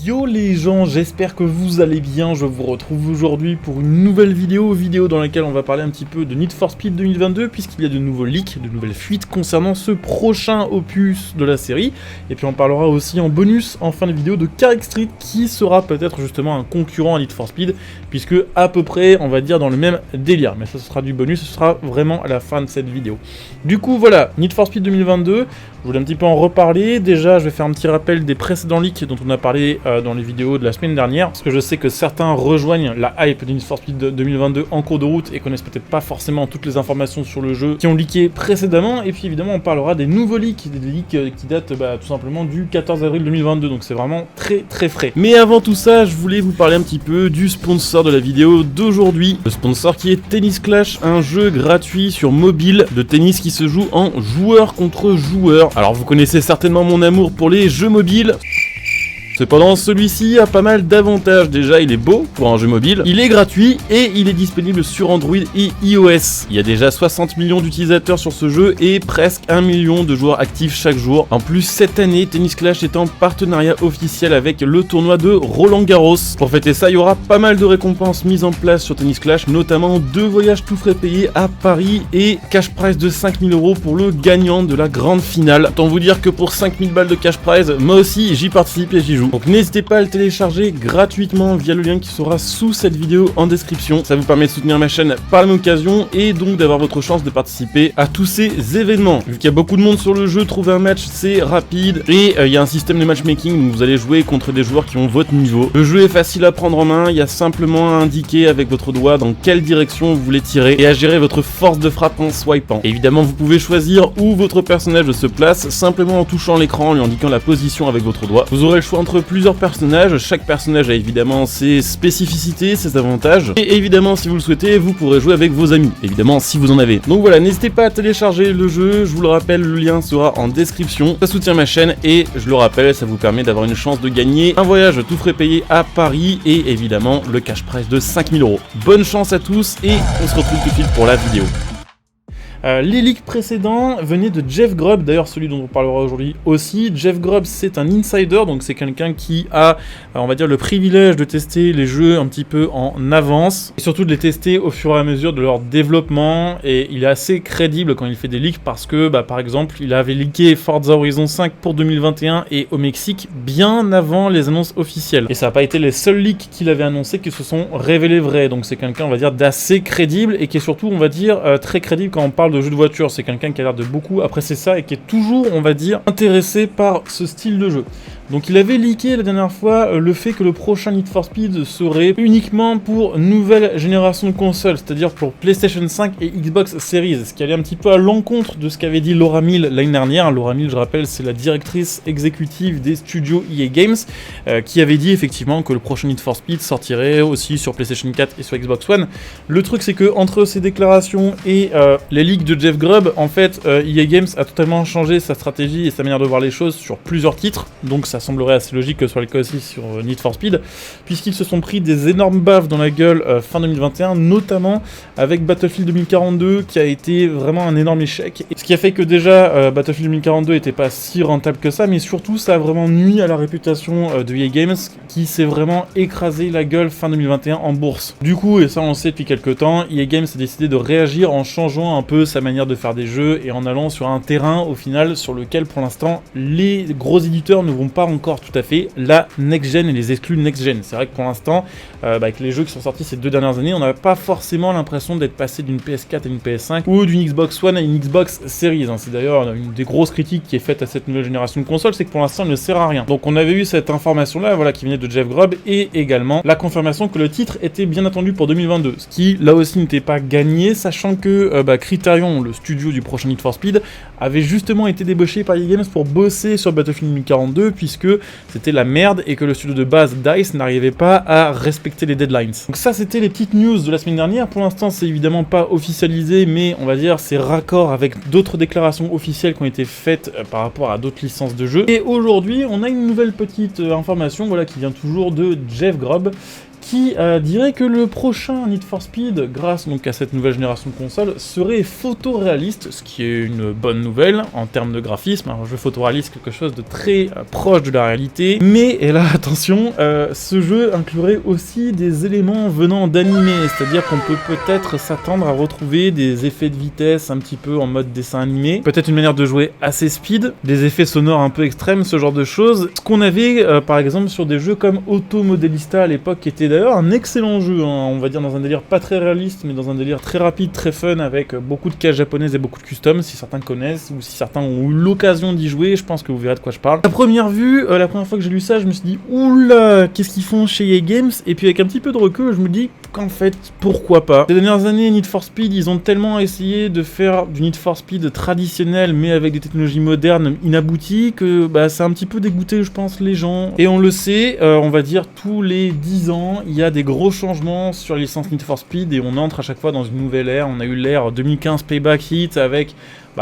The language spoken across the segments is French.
Yo les gens, j'espère que vous allez bien, je vous retrouve aujourd'hui pour une nouvelle vidéo dans laquelle on va parler un petit peu de Need for Speed 2022 puisqu'il y a de nouveaux leaks, de nouvelles fuites concernant ce prochain opus de la série, et puis on parlera aussi en bonus en fin de vidéo de Carrick Street qui sera peut-être justement un concurrent à Need for Speed puisque à peu près on va dire dans le même délire, mais ça ce sera du bonus, ce sera vraiment à la fin de cette vidéo. Du coup voilà, Need for Speed 2022, je voulais un petit peu en reparler. Déjà je vais faire un petit rappel des précédents leaks dont on a parlé dans les vidéos de la semaine dernière, parce que je sais que certains rejoignent la hype de Need for Speed 2022 en cours de route et connaissent peut-être pas forcément toutes les informations sur le jeu qui ont leaké précédemment, et puis évidemment on parlera des nouveaux leaks, des leaks qui datent tout simplement du 14 avril 2022, donc c'est vraiment très frais. Mais avant tout ça, je voulais vous parler un petit peu du sponsor de la vidéo d'aujourd'hui, le sponsor qui est Tennis Clash, un jeu gratuit sur mobile de tennis qui se joue en joueur contre joueur. Alors vous connaissez certainement mon amour pour les jeux mobiles. Cependant, celui-ci a pas mal d'avantages. Déjà, il est beau pour un jeu mobile, il est gratuit et il est disponible sur Android et iOS. Il y a déjà 60 millions d'utilisateurs sur ce jeu et presque 1 million de joueurs actifs chaque jour. En plus, cette année, Tennis Clash est en partenariat officiel avec le tournoi de Roland Garros. Pour fêter ça, il y aura pas mal de récompenses mises en place sur Tennis Clash, notamment 2 voyages tout frais payés à Paris et cash prize de 5000 € pour le gagnant de la grande finale. Autant vous dire que pour 5000 balles de cash prize, moi aussi j'y participe et j'y joue. Donc n'hésitez pas à le télécharger gratuitement via le lien qui sera sous cette vidéo en description. Ça vous permet de soutenir ma chaîne par la même occasion et donc d'avoir votre chance de participer à tous ces événements. Vu qu'il y a beaucoup de monde sur le jeu, trouver un match c'est rapide et il y a un système de matchmaking, donc vous allez jouer contre des joueurs qui ont votre niveau. Le jeu est facile à prendre en main, il y a simplement à indiquer avec votre doigt dans quelle direction vous voulez tirer et à gérer votre force de frappe en swipant. Et évidemment vous pouvez choisir où votre personnage se place simplement en touchant l'écran, en lui indiquant la position avec votre doigt. Vous aurez le choix entre plusieurs personnages, chaque personnage a évidemment ses spécificités, ses avantages, et évidemment si vous le souhaitez, vous pourrez jouer avec vos amis, évidemment si vous en avez. Donc voilà, n'hésitez pas à télécharger le jeu, je vous le rappelle, le lien sera en description, ça soutient ma chaîne et je le rappelle, ça vous permet d'avoir une chance de gagner un voyage tout frais payé à Paris et évidemment le cash prize de 5000 €. Bonne chance à tous et on se retrouve tout de suite pour la vidéo. Les leaks précédents venaient de Jeff Grubb, d'ailleurs celui dont on parlera aujourd'hui aussi. Jeff Grubb c'est un insider, donc c'est quelqu'un qui a, on va dire, le privilège de tester les jeux un petit peu en avance, et surtout de les tester au fur et à mesure de leur développement, et il est assez crédible quand il fait des leaks parce que, par exemple, il avait leaké Forza Horizon 5 pour 2021 et au Mexique bien avant les annonces officielles. Et ça n'a pas été les seuls leaks qu'il avait annoncés qui se sont révélés vrais, donc c'est quelqu'un, on va dire, d'assez crédible, et qui est surtout, on va dire, très crédible quand on parle de jeux de voiture. C'est quelqu'un qui a l'air de beaucoup apprécier ça et qui est toujours, on va dire, intéressé par ce style de jeu. Donc il avait leaké la dernière fois le fait que le prochain Need for Speed serait uniquement pour nouvelle génération de consoles, c'est-à-dire pour PlayStation 5 et Xbox Series, ce qui allait un petit peu à l'encontre de ce qu'avait dit Laura Mill l'année dernière. Laura Mill, je rappelle, c'est la directrice exécutive des studios EA Games, qui avait dit effectivement que le prochain Need for Speed sortirait aussi sur PlayStation 4 et sur Xbox One. Le truc c'est que entre ces déclarations et les leaks de Jeff Grubb, en fait, EA Games a totalement changé sa stratégie et sa manière de voir les choses sur plusieurs titres, donc ça semblerait assez logique que ce soit le cas aussi sur Need for Speed, puisqu'ils se sont pris des énormes baffes dans la gueule fin 2021, notamment avec Battlefield 2042 qui a été vraiment un énorme échec, ce qui a fait que déjà Battlefield 2042 était pas si rentable que ça, mais surtout ça a vraiment nui à la réputation de EA Games qui s'est vraiment écrasé la gueule fin 2021 en bourse. Du coup, et ça on le sait depuis quelques temps, EA Games a décidé de réagir en changeant un peu sa manière de faire des jeux et en allant sur un terrain au final sur lequel pour l'instant les gros éditeurs ne vont pas encore tout à fait, la next-gen et les exclus next-gen. C'est vrai que pour l'instant, avec les jeux qui sont sortis ces 2 dernières années, on n'a pas forcément l'impression d'être passé d'une PS4 à une PS5 ou d'une Xbox One à une Xbox Series. C'est d'ailleurs une des grosses critiques qui est faite à cette nouvelle génération de consoles, c'est que pour l'instant elle ne sert à rien. Donc on avait eu cette information-là, voilà, qui venait de Jeff Grubb, et également la confirmation que le titre était bien attendu pour 2022, ce qui là aussi n'était pas gagné, sachant que Criterion, le studio du prochain Need for Speed, avait justement été débauché par EA Games pour bosser sur Battlefield 2042, puisque c'était la merde et que le studio de base DICE n'arrivait pas à respecter les deadlines. Donc ça c'était les petites news de la semaine dernière. Pour l'instant c'est évidemment pas officialisé, mais on va dire c'est raccord avec d'autres déclarations officielles qui ont été faites par rapport à d'autres licences de jeux. Et aujourd'hui on a une nouvelle petite information, voilà, qui vient toujours de Jeff Grubb, qui dirait que le prochain Need for Speed, grâce donc à cette nouvelle génération de consoles, serait photoréaliste, ce qui est une bonne nouvelle en termes de graphisme. Un jeu photoréaliste, quelque chose de très proche de la réalité, mais, et là attention, ce jeu inclurait aussi des éléments venant d'animé, c'est-à-dire qu'on peut peut-être s'attendre à retrouver des effets de vitesse un petit peu en mode dessin animé, peut-être une manière de jouer assez speed, des effets sonores un peu extrêmes, ce genre de choses. Ce qu'on avait par exemple sur des jeux comme Auto Modelista à l'époque, qui était d'ailleurs un excellent jeu, hein, on va dire dans un délire pas très réaliste, mais dans un délire très rapide, très fun, avec beaucoup de cases japonaises et beaucoup de customs, si certains connaissent, ou si certains ont eu l'occasion d'y jouer, je pense que vous verrez de quoi je parle. À première vue, la première fois que j'ai lu ça, je me suis dit, oula, qu'est-ce qu'ils font chez EA Games? Et puis avec un petit peu de recul, je me dis qu'en fait, pourquoi pas? Ces dernières années, Need for Speed, ils ont tellement essayé de faire du Need for Speed traditionnel, mais avec des technologies modernes inabouties, que bah, ça a un petit peu dégoûté, je pense, les gens. Et on le sait, on va dire tous les 10 ans, il y a des gros changements sur les licences Need for Speed, et on entre à chaque fois dans une nouvelle ère. On a eu l'ère 2015 Payback Heat avec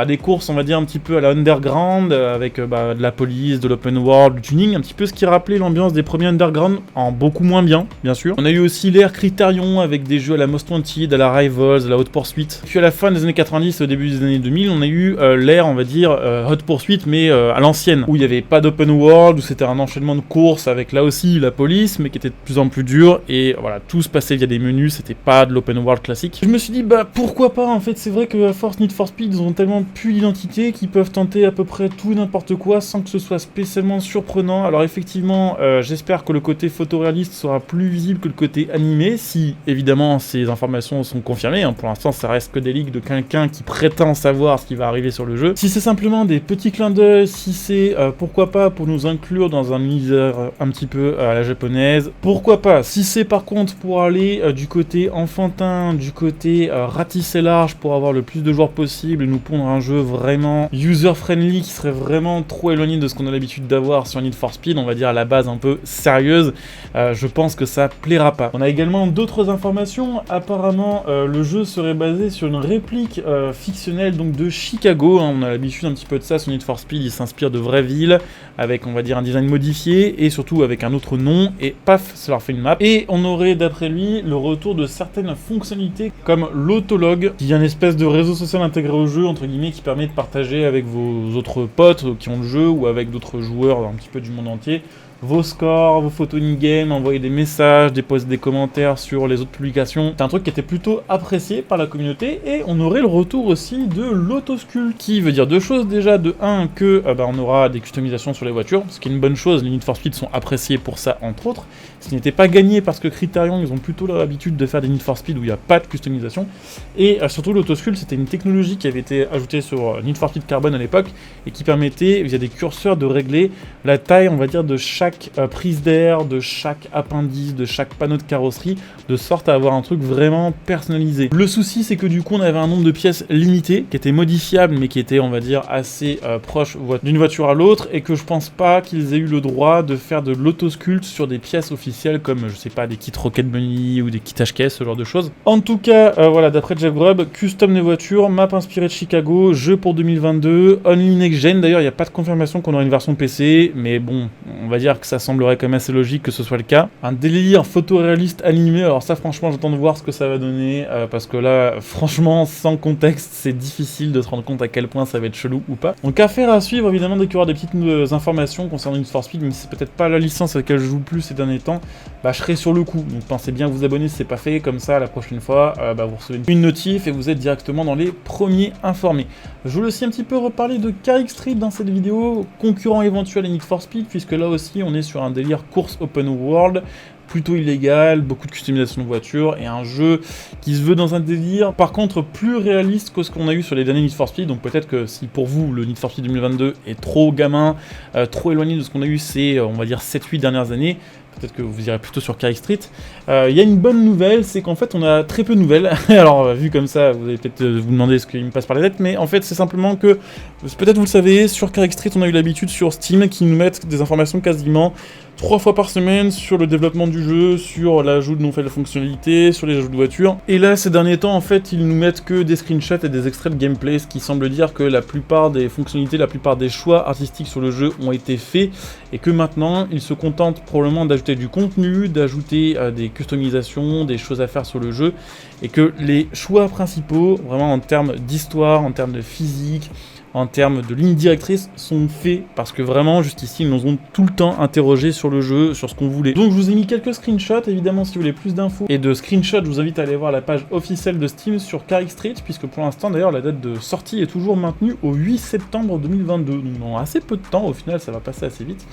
des courses, on va dire, un petit peu à la underground, avec de la police, de l'open world, du tuning, un petit peu ce qui rappelait l'ambiance des premiers underground, en beaucoup moins bien, bien sûr. On a eu aussi l'ère Criterion, avec des jeux à la Most Wanted, à la Rivals, à la Hot Pursuit. Puis à la fin des années 90 et au début des années 2000, on a eu l'ère, on va dire, Hot Pursuit, mais à l'ancienne, où il n'y avait pas d'open world, où c'était un enchaînement de courses, avec là aussi la police, mais qui était de plus en plus dur, et voilà, tout se passait via des menus, c'était pas de l'open world classique. Je me suis dit, pourquoi pas, en fait, c'est vrai que à force Need for Speed, ils ont tellement plus d'identité qui peuvent tenter à peu près tout et n'importe quoi sans que ce soit spécialement surprenant. Alors effectivement, j'espère que le côté photoréaliste sera plus visible que le côté animé, si évidemment ces informations sont confirmées, hein. Pour l'instant ça reste que des leaks de quelqu'un qui prétend savoir ce qui va arriver sur le jeu. Si c'est simplement des petits clins d'œil, si c'est pourquoi pas pour nous inclure dans un univers un petit peu à la japonaise, pourquoi pas. Si c'est par contre pour aller du côté enfantin, du côté ratisser large pour avoir le plus de joueurs possible et nous pondre un jeu vraiment user-friendly qui serait vraiment trop éloigné de ce qu'on a l'habitude d'avoir sur Need for Speed, on va dire à la base un peu sérieuse, je pense que ça plaira pas. On a également d'autres informations, apparemment le jeu serait basé sur une réplique fictionnelle donc de Chicago, hein. On a l'habitude un petit peu de ça sur Need for Speed, il s'inspire de vraies villes, avec on va dire un design modifié, et surtout avec un autre nom, et paf, ça leur fait une map. Et on aurait d'après lui le retour de certaines fonctionnalités comme l'autologue, qui est une espèce de réseau social intégré au jeu, entre guillemets, qui permet de partager avec vos autres potes qui ont le jeu ou avec d'autres joueurs un petit peu du monde entier vos scores, vos photos in-game, envoyer des messages, déposer des commentaires sur les autres publications. C'est un truc qui était plutôt apprécié par la communauté, et on aurait le retour aussi de l'autosculpt, qui veut dire deux choses. Déjà, de 1, que on aura des customisations sur les voitures, ce qui est une bonne chose, les Need for Speed sont appréciés pour ça, entre autres. Ce qui n'était pas gagné parce que Criterion, ils ont plutôt l'habitude de faire des Need for Speed où il n'y a pas de customisation. Et surtout, l'autosculpt, c'était une technologie qui avait été ajoutée sur Need for Speed Carbon à l'époque, et qui permettait, via des curseurs, de régler la taille, on va dire, de chaque prise d'air, de chaque appendice, de chaque panneau de carrosserie, de sorte à avoir un truc vraiment personnalisé. Le souci, c'est que du coup, on avait un nombre de pièces limité, qui était modifiable, mais qui était, on va dire, assez proche d'une voiture à l'autre, et que je pense pas qu'ils aient eu le droit de faire de l'autosculpt sur des pièces officielles, comme, je sais pas, des kits Rocket Bunny, ou des kits HKS, ce genre de choses. En tout cas, voilà, d'après Jeff Grubb, custom des voitures, map inspirée de Chicago, jeu pour 2022, only next gen. D'ailleurs, il n'y a pas de confirmation qu'on aura une version PC, mais bon, on va dire que ça semblerait quand même assez logique que ce soit le cas. Un délire photoréaliste animé, alors ça franchement j'attends de voir ce que ça va donner, parce que là franchement sans contexte c'est difficile de se rendre compte à quel point ça va être chelou ou pas. Donc affaire à suivre évidemment, dès qu'il y aura des petites informations concernant Need for Speed, mais c'est peut-être pas la licence à laquelle je joue le plus ces derniers temps, je serai sur le coup. Donc pensez bien à vous abonner si c'est pas fait, comme ça la prochaine fois vous recevez une notif et vous êtes directement dans les premiers informés. Je voulais aussi un petit peu reparler de Carrick Street dans cette vidéo, concurrent éventuel à Need for Speed, puisque là aussi on est sur un délire course open world, plutôt illégal, beaucoup de customisation de voitures, et un jeu qui se veut dans un délire, par contre plus réaliste que ce qu'on a eu sur les derniers Need for Speed. Donc peut-être que si pour vous le Need for Speed 2022 est trop gamin, trop éloigné de ce qu'on a eu ces, on va dire 7-8 dernières années, peut-être que vous irez plutôt sur Carrick Street. Il y a une bonne nouvelle, c'est qu'en fait on a très peu de nouvelles. Alors vu comme ça, vous allez peut-être vous demander ce qui me passe par la tête, mais en fait c'est simplement que, peut-être vous le savez, sur Carrick Street on a eu l'habitude sur Steam qui nous mettent des informations quasiment 3 fois par semaine sur le développement du jeu, sur l'ajout de nouvelles fonctionnalités, sur les ajouts de voitures. Et là, ces derniers temps, en fait, ils nous mettent que des screenshots et des extraits de gameplay, ce qui semble dire que la plupart des fonctionnalités, la plupart des choix artistiques sur le jeu ont été faits, et que maintenant, ils se contentent probablement d'ajouter du contenu, d'ajouter des customisations, des choses à faire sur le jeu, et que les choix principaux, vraiment en termes d'histoire, en termes de physique, en termes de ligne directrice, sont faits, parce que vraiment, jusqu'ici, ils nous ont tout le temps interrogé sur le jeu, sur ce qu'on voulait. Donc je vous ai mis quelques screenshots, évidemment, si vous voulez plus d'infos et de screenshots, je vous invite à aller voir la page officielle de Steam sur Carrick Street, puisque pour l'instant, d'ailleurs, la date de sortie est toujours maintenue au 8 septembre 2022, donc dans assez peu de temps, au final, ça va passer assez vite.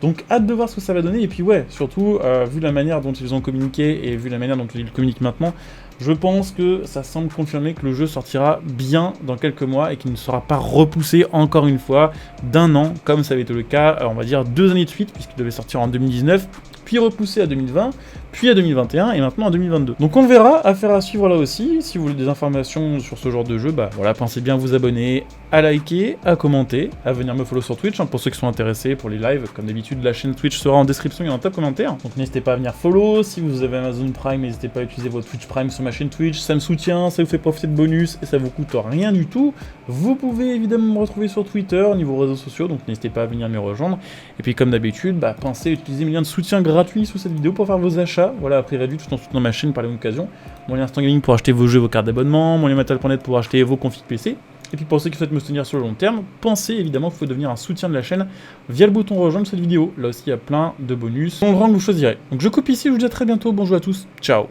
Donc hâte de voir ce que ça va donner, et puis ouais, surtout, vu la manière dont ils ont communiqué, et vu la manière dont ils communiquent maintenant, je pense que ça semble confirmer que le jeu sortira bien dans quelques mois et qu'il ne sera pas repoussé encore une fois d'1 an, comme ça avait été le cas, on va dire 2 années de suite, puisqu'il devait sortir en 2019, puis repoussé à 2020, puis à 2021 et maintenant à 2022. Donc on le verra, affaire à suivre là aussi. Si vous voulez des informations sur ce genre de jeu, bah voilà, pensez bien à vous abonner, à liker, à commenter, à venir me follow sur Twitch, hein, pour ceux qui sont intéressés pour les lives. Comme d'habitude, la chaîne Twitch sera en description et en top commentaire. Donc n'hésitez pas à venir follow. Si vous avez Amazon Prime, n'hésitez pas à utiliser votre Twitch Prime sur ma chaîne Twitch. Ça me soutient, ça vous fait profiter de bonus et ça vous coûte rien du tout. Vous pouvez évidemment me retrouver sur Twitter, au niveau réseaux sociaux, donc n'hésitez pas à venir me rejoindre. Et puis comme d'habitude, bah, pensez à utiliser mes liens de soutien gratuits sous cette vidéo pour faire vos achats, voilà, à prix réduit, tout en soutenant ma chaîne par la même occasion. Mon lien Instant Gaming pour acheter vos jeux, vos cartes d'abonnement, mon lien Metal.net pour acheter vos configs PC. Et puis pour ceux qui souhaitent me soutenir sur le long terme, pensez évidemment qu'il faut devenir un soutien de la chaîne via le bouton rejoindre cette vidéo. Là aussi il y a plein de bonus, dans le rang que vous choisirez. Donc je coupe ici, je vous dis à très bientôt, bonjour à tous, ciao.